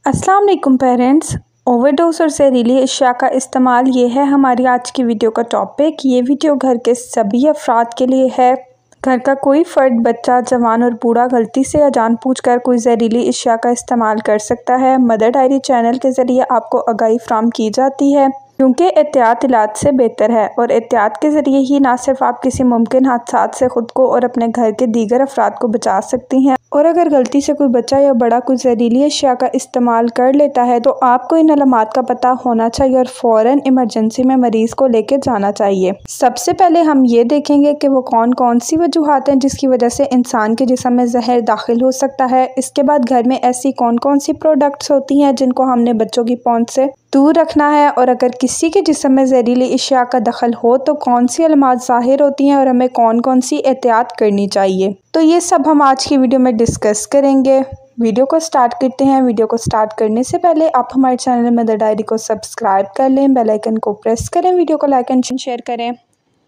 अस्सलाम वालेकुम parents. Overdose और जहरीली अशिया का इस्तेमाल, ये है हमारी आज की वीडियो का टॉपिक। ये वीडियो घर के सभी अफराद के लिए है। घर का कोई फ़र्द, बच्चा, जवान और बूढ़ा गलती से या जानबूझकर कोई जहरीली अशिया का इस्तेमाल कर सकता है। मदर डायरी चैनल के ज़रिए आपको आगाही फराहम की जाती है, क्योंकि एहतियात इलाज से बेहतर है और एहतियात के ज़रिए ही ना सिर्फ आप किसी मुमकिन हादसात से ख़ुद को और अपने घर के दीगर अफराद को बचा सकती हैं, और अगर गलती से कोई बच्चा या बड़ा कोई जहरीली अशिया का इस्तेमाल कर लेता है तो आपको इन अलामात का पता होना चाहिए और फ़ौरन इमरजेंसी में मरीज़ को लेकर जाना चाहिए। सबसे पहले हम ये देखेंगे कि वो कौन कौन सी वजूहात हैं जिसकी वजह से इंसान के जिस्म में जहर दाखिल हो सकता है। इसके बाद घर में ऐसी कौन कौन सी प्रोडक्ट्स होती हैं जिनको हमने बच्चों की पहुंच से दूर रखना है, और अगर किसी के जिस्म में जहरीली अशिया का दखल हो तो कौन सी अलामात ज़ाहिर होती हैं और हमें कौन कौन सी एहतियात करनी चाहिए। तो ये सब हम आज की वीडियो में डिस्कस करेंगे। वीडियो को स्टार्ट करते हैं। वीडियो को स्टार्ट करने से पहले आप हमारे चैनल मदर डायरी को सब्सक्राइब कर लें, बेल आइकन को प्रेस करें, वीडियो को लाइक एंड शेयर करें।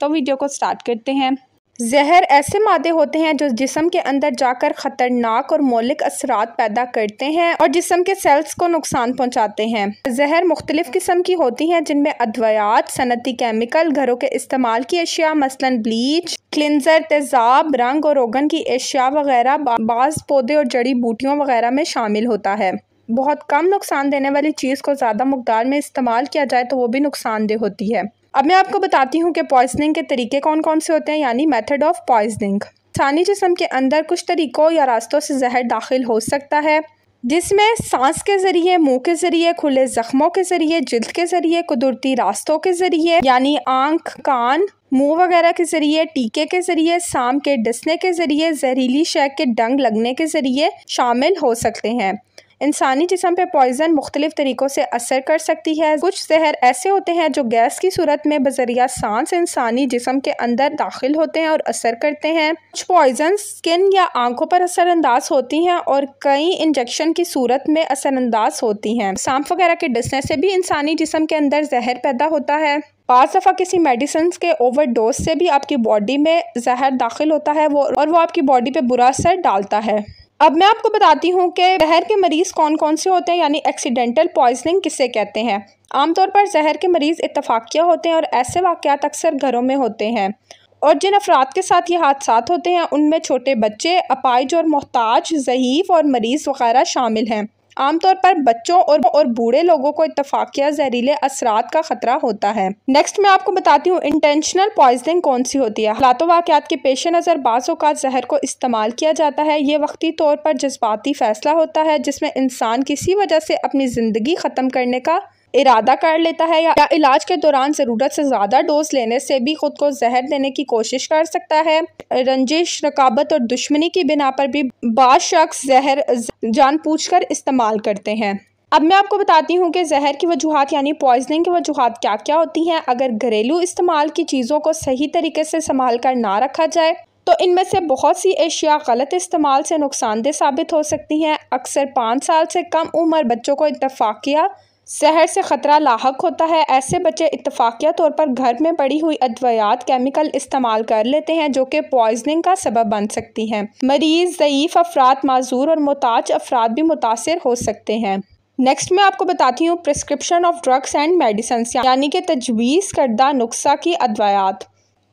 तो वीडियो को स्टार्ट करते हैं। जहर ऐसे मादे होते हैं जो जिस्म के अंदर जाकर ख़तरनाक और मौलिक असरात पैदा करते हैं और जिस्म के सेल्स को नुकसान पहुंचाते हैं। जहर मुख्तलिफ़ किस्म की होती हैं, जिनमें अद्वियात, सनती केमिकल, घरों के इस्तेमाल की अशिया मसलन ब्लीच, क्लिनज़र, तेज़ाब, रंग और रोगन की अशिया वगैरह बाज़ पौधे और जड़ी बूटियों वगैरह में शामिल होता है। बहुत कम नुकसान देने वाली चीज़ को ज़्यादा मकदार में इस्तेमाल किया जाए तो वो भी नुकसानदेह होती है। अब मैं आपको बताती हूँ कि पॉइजनिंग के तरीके कौन कौन से होते हैं, यानी मेथड ऑफ पॉइजनिंग। इंसानी जिस्म के अंदर कुछ तरीक़ों या रास्तों से जहर दाखिल हो सकता है, जिसमें सांस के ज़रिए, मुंह के ज़रिए, खुले ज़ख्मों के ज़रिए, जिल्द के ज़रिए, कुदरती रास्तों के ज़रिए यानी आँख, कान, मुंह वगैरह के ज़रिए, टीके के ज़रिए, सांप के डसने के ज़रिए, जहरीली शय के डंग लगने के ज़रिए शामिल हो सकते हैं। इंसानी जिस्म पे पॉइज़न मुख्तलिफ़ तरीक़ों से असर कर सकती है। कुछ जहर ऐसे होते हैं जो गैस की सूरत में बज़रिया सांस इंसानी जिस्म के अंदर दाखिल होते हैं और असर करते हैं। कुछ पॉइज़न स्किन या आंखों पर असरअंदाज होती हैं और कई इंजेक्शन की सूरत में असरअंदाज होती हैं। सांप वगैरह के डसने से भी इंसानी जिस्म के अंदर जहर पैदा होता है। बाज़ दफ़ा किसी मेडिसिन के ओवरडोज से भी आपकी बॉडी में जहर दाखिल होता है वो आपकी बॉडी पे बुरा असर डालता है। अब मैं आपको बताती हूँ कि जहर के मरीज़ कौन कौन से होते हैं, यानी एक्सीडेंटल पॉइजनिंग किसे कहते हैं। आमतौर पर जहर के मरीज़ इत्तफाकिया होते हैं और ऐसे वाक़यात अक्सर घरों में होते हैं, और जिन अफराद के साथ ये हादसात होते हैं उनमें छोटे बच्चे, अपाहिज और मोहताज, ज़ईफ़ और मरीज़ वगैरह शामिल हैं। आमतौर पर बच्चों और बूढ़े लोगों को इत्तफाकिया जहरीले असरात का खतरा होता है। नेक्स्ट मैं आपको बताती हूँ इंटेंशनल पॉइजनिंग कौन सी होती है। हालातों वाक़यात के पेश नज़र बाज़ औक़ात जहर को इस्तेमाल किया जाता है। ये वक्ती तौर पर जज्बाती फ़ैसला होता है जिसमें इंसान किसी वजह से अपनी ज़िंदगी ख़त्म करने का इरादा कर लेता है या इलाज के दौरान ज़रूरत से ज़्यादा डोज लेने से भी ख़ुद को जहर देने की कोशिश कर सकता है। रंजिश, रकाबत और दुश्मनी की बिना पर भी बाज़ शख्स जहर जानबूझकर इस्तेमाल करते हैं। अब मैं आपको बताती हूँ कि जहर की वजूहात यानी पॉइजनिंग की वजूहात क्या क्या होती हैं। अगर घरेलू इस्तेमाल की चीज़ों को सही तरीके से संभाल कर ना रखा जाए तो इनमें से बहुत सी एशिया गलत इस्तेमाल से नुकसानदेह साबित हो सकती हैं। अक्सर 5 साल से कम उम्र बच्चों को इत्तफाकिया जहर से ख़तरा लाहक होता है। ऐसे बच्चे इत्तफाकिया तौर पर घर में पड़ी हुई अद्वियात केमिकल इस्तेमाल कर लेते हैं जो कि पॉइजनिंग का सबब बन सकती हैं। मरीज़, ज़ईफ़ अफराद, माजूर और मोहताज अफराद भी मुतासिर हो सकते हैं। नेक्स्ट मैं आपको बताती हूँ prescription of drugs and medicine, यानी कि तजवीज़ करदा नुस्खा की अद्वियात।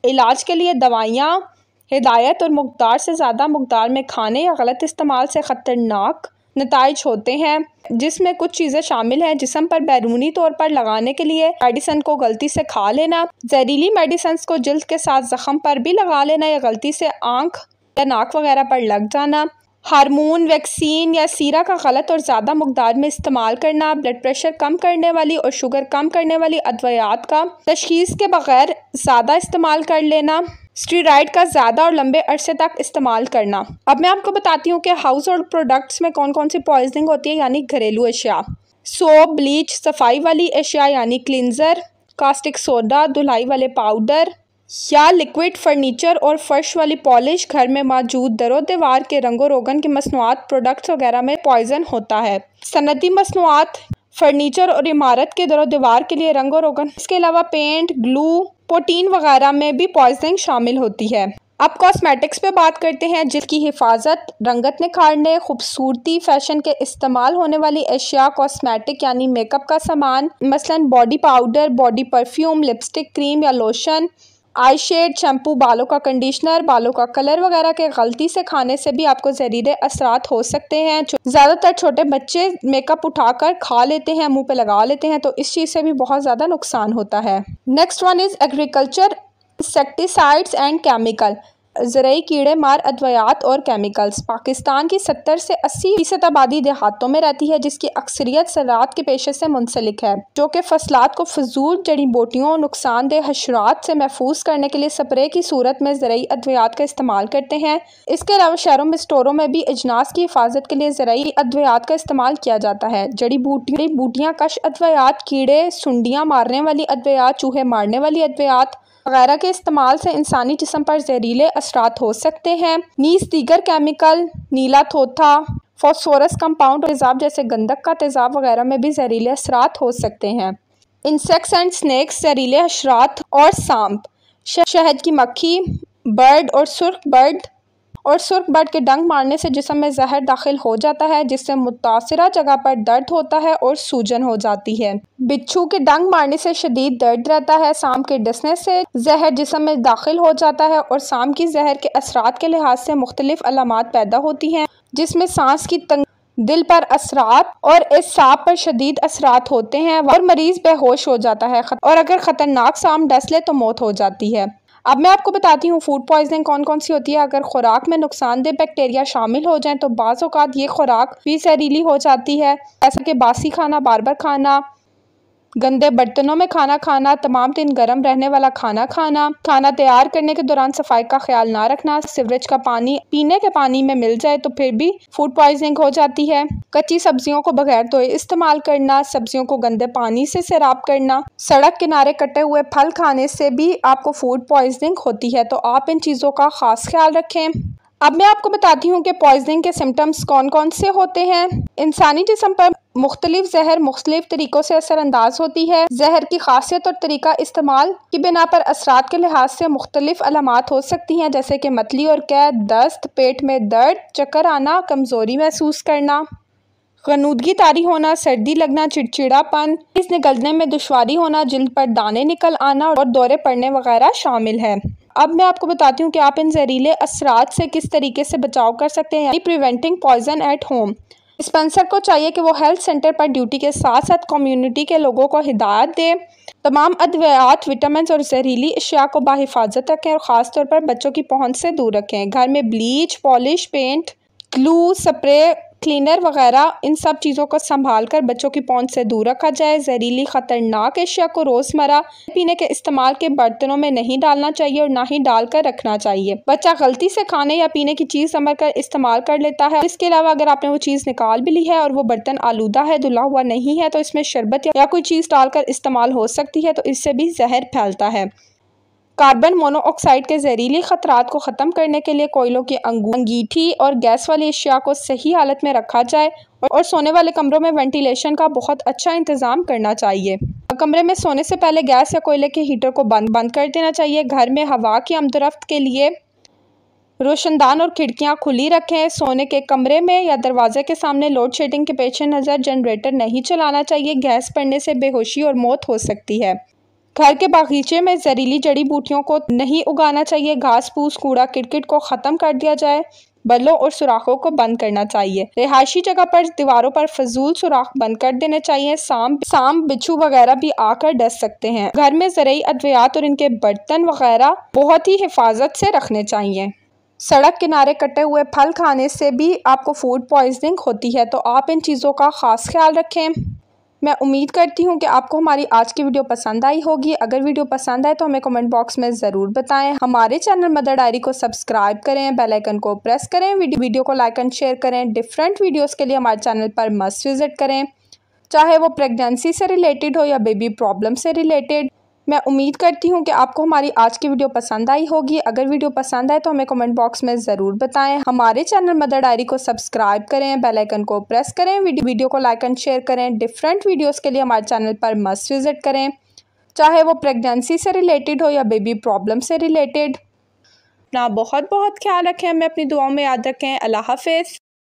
इलाज के लिए दवाइयाँ हिदायत और मकदार से ज़्यादा मकदार में खाने या गलत इस्तेमाल से ख़तरनाक नताइज होते हैं, जिसमें कुछ चीज़ें शामिल हैं। जिस्म पर बैरूनी तौर पर लगाने के लिए मेडिसिन को गलती से खा लेना, जहरीली मेडिसिन को जिल्द के साथ ज़ख़म पर भी लगा लेना या गलती से आँख या नाक वगैरह पर लग जाना, हार्मोन, वैक्सीन या सीरा का गलत और ज़्यादा मकदार में इस्तेमाल करना, ब्लड प्रेशर कम करने वाली और शुगर कम करने वाली अद्वियात का तशख़ीस के बग़ैर ज़्यादा इस्तेमाल कर लेना, स्टेरॉइड का ज़्यादा और लंबे अरसे तक इस्तेमाल करना। अब मैं आपको बताती हूँ कि हाउस होल्ड प्रोडक्ट्स में कौन कौन सी पॉइजनिंग होती है, यानी घरेलू अशिया। सोप, ब्लीच, सफाई वाली अशिया यानी क्लिनज़र, कास्टिक सोडा, धुलाई वाले पाउडर या लिक्विड, फर्नीचर और फर्श वाली पॉलिश, घर में मौजूद दरो दीवार के रंगो रोगन की मसनूआत, प्रोडक्ट्स वगैरह में पॉइजन होता है। सनती मसनूआत, फर्नीचर और इमारत के दरो दीवार के लिए रंगो रोगन, इसके अलावा पेंट, ग्लू, प्रोटीन वगैरह में भी पॉइजनिंग शामिल होती है। अब कॉस्मेटिक्स पे बात करते हैं। जिल्द की हिफाजत, रंगत निखारने, खूबसूरती, फैशन के इस्तेमाल होने वाली अशिया, कॉस्मेटिक यानी मेकअप का सामान, मसलन body powder, body perfume, lipstick, cream या लोशन, आई शेड, शैम्पू, बालों का कंडीशनर, बालों का कलर वगैरह के गलती से खाने से भी आपको जहरीले असरात हो सकते हैं। ज़्यादातर छोटे बच्चे मेकअप उठाकर खा लेते हैं, मुंह पे लगा लेते हैं, तो इस चीज़ से भी बहुत ज़्यादा नुकसान होता है। Next one is agriculture insecticides and chemical, ज़रूरी कीड़े मार अद्वियात और केमिकल्स। पाकिस्तान की 70 से 80% आबादी देहातों में रहती है, जिसकी अक्सरियत ज़राअत के पेशे से मुंसलिक है, जो कि फसलात को फजूल जड़ी बूटियों और नुकसानदेह हशरात से महफूज करने के लिए स्प्रे की सूरत में ज़रूरी अद्वियात का इस्तेमाल करते हैं। इसके अलावा शहरों में स्टोरों में भी अजनास की हिफाजत के लिए ज़रूरी अद्वियात का इस्तेमाल किया जाता है। जड़ी बूटियाँ, कश अद्वियात, कीड़े सुंडियाँ मारने वाली अद्वियात, चूहे मारने वाली अद्वियात वगैरह के इस्तेमाल से इंसानी जिस्म पर जहरीले असरात हो सकते हैं। नीस दीगर केमिकल, नीला थोथा, फॉस्फोरस कंपाउंड, तेज़ाब जैसे गंधक का तेज़ाब वगैरह में भी जहरीले असरात हो सकते हैं। इंसेक्ट्स एंड स्नेक्स, जहरीले हशरात और सांप, शहद की मक्खी, बर्ड और सुर्ख बर्ड के डंक मारने से जिस्म में जहर दाखिल हो जाता है, जिससे मुतासिरा जगह पर दर्द होता है और सूजन हो जाती है। बिच्छू के डंक मारने से शदीद दर्द रहता है। सांप के डसने से जहर जिस्म में दाखिल हो जाता है और सांप की जहर के असरात के लिहाज से मुख्तलिफ अलामात पैदा होती हैं, जिसमें सांस की तंग, दिल पर असरात और इस सांप पर शदीद असरात होते हैं और मरीज बेहोश हो जाता है, और अगर ख़तरनाक सांप डस ले तो मौत हो जाती है। अब मैं आपको बताती हूँ फूड पॉइजनिंग कौन कौन सी होती है। अगर खुराक में नुकसानदेह बैक्टीरिया शामिल हो जाएं तो बाज़ औक़ात ये खुराक भी जहरीली हो जाती है, जैसा कि बासी खाना, बार बार खाना, गंदे बर्तनों में खाना खाना, तमाम दिन गर्म रहने वाला खाना खाना, खाना तैयार करने के दौरान सफाई का ख्याल ना रखना, सीवरेज का पानी पीने के पानी में मिल जाए तो फिर भी फूड पॉइजनिंग हो जाती है। कच्ची सब्जियों को बगैर धोए इस्तेमाल करना, सब्जियों को गंदे पानी से सैराब करना, सड़क किनारे कटे हुए फल खाने से भी आपको फूड पॉइजनिंग होती है, तो आप इन चीज़ों का खास ख्याल रखें। अब मैं आपको बताती हूँ कि पॉइजनिंग के सिम्टम्स कौन कौन से होते हैं। इंसानी जिस्म पर मुख्तलिफ जहर मुख्तलिफ तरीक़ों से असरअंदाज होती है। जहर की खासियत और तरीका इस्तेमाल की बिना पर असरात के लिहाज से मुख्तलिफ अलामात हो सकती हैं, जैसे कि मतली और कैद, दस्त, पेट में दर्द, चक्कर आना, कमज़ोरी महसूस करना, गनूदगी तारी होना, सर्दी लगना, चिड़चिड़ापन, इस निकलने में दुश्वारी होना, जिल्द पर दाने निकल आना और दौरे पड़ने वगैरह शामिल है। अब मैं आपको बताती हूँ कि आप इन जहरीले असरात से किस तरीके से बचाव कर सकते हैं, यानी preventing poison at home. Sponsor को चाहिए कि वो हेल्थ सेंटर पर ड्यूटी के साथ साथ कम्युनिटी के लोगों को हिदायत दे, तमाम अद्वियात, विटामिन और जहरीली अशिया को बाहिफाजत रखें और ख़ास तौर पर बच्चों की पहुँच से दूर रखें। घर में bleach, polish, paint, glue, spray, cleaner वगैरह इन सब चीज़ों को संभाल कर बच्चों की पहुंच से दूर रखा जाए। जहरीली ख़तरनाक अशिया को रोज़मर्रा पीने के इस्तेमाल के बर्तनों में नहीं डालना चाहिए और ना ही डालकर रखना चाहिए। बच्चा गलती से खाने या पीने की चीज़ समझ कर इस्तेमाल कर लेता है। इसके अलावा अगर आपने वो चीज़ निकाल भी ली है और वो बर्तन आलूदा है, धुला हुआ नहीं है, तो इसमें शरबत या कोई चीज़ डालकर इस्तेमाल हो सकती है, तो इससे भी जहर फैलता है। कार्बन मोनोऑक्साइड के जहरीली ख़तरात को ख़त्म करने के लिए कोयलों की अंगीठी और गैस वाली अशिया को सही हालत में रखा जाए और सोने वाले कमरों में वेंटिलेशन का बहुत अच्छा इंतज़ाम करना चाहिए। कमरे में सोने से पहले गैस या कोयले के हीटर को बंद कर देना चाहिए। घर में हवा की आमदरफ्त के लिए रोशनदान और खिड़कियां खुली रखें। सोने के कमरे में या दरवाजे के सामने लोड शेडिंग के पेश नज़र जनरेटर नहीं चलाना चाहिए। गैस पड़ने से बेहोशी और मौत हो सकती है। घर के बागीचे में जहरीली जड़ी बूटियों को नहीं उगाना चाहिए। घास फूस, कूड़ा किरकिट को ख़त्म कर दिया जाए। बल्लों और सुराखों को बंद करना चाहिए। रिहायशी जगह पर दीवारों पर फजूल सुराख बंद कर देने चाहिए। सांप, बिच्छू वगैरह भी आकर डस सकते हैं। घर में ज़रूरी अद्वियात और इनके बर्तन वगैरह बहुत ही हिफाजत से रखने चाहिए। सड़क किनारे कटे हुए फल खाने से भी आपको फूड पॉइजनिंग होती है, तो आप इन चीज़ों का ख़ास ख्याल रखें। मैं उम्मीद करती हूँ कि आपको हमारी आज की वीडियो पसंद आई होगी। अगर वीडियो पसंद आए तो हमें कमेंट बॉक्स में ज़रूर बताएं। हमारे चैनल मदर डायरी को सब्सक्राइब करें, बेल आइकन को प्रेस करें, वीडियो को लाइक एंड शेयर करें। डिफरेंट वीडियोस के लिए हमारे चैनल पर मस्ट विजिट करें, चाहे वो प्रेगनेंसी से रिलेटेड हो या बेबी प्रॉब्लम से रिलेटेड। मैं उम्मीद करती हूँ कि आपको हमारी आज की वीडियो पसंद आई होगी। अगर वीडियो पसंद आए तो हमें कमेंट बॉक्स में ज़रूर बताएं। हमारे चैनल मदर डायरी को सब्सक्राइब करें, बेल आइकन को प्रेस करें, वीडियो को लाइक एंड शेयर करें। डिफरेंट वीडियोस के लिए हमारे चैनल पर मस्ट विजिट करें, चाहे वो प्रेगनेंसी से रिलेटेड हो या बेबी प्रॉब्लम से रिलेटेड। अपना बहुत बहुत ख्याल रखें, हमें अपनी दुआओं में याद रखें। अल्लाह हाफ़िज़।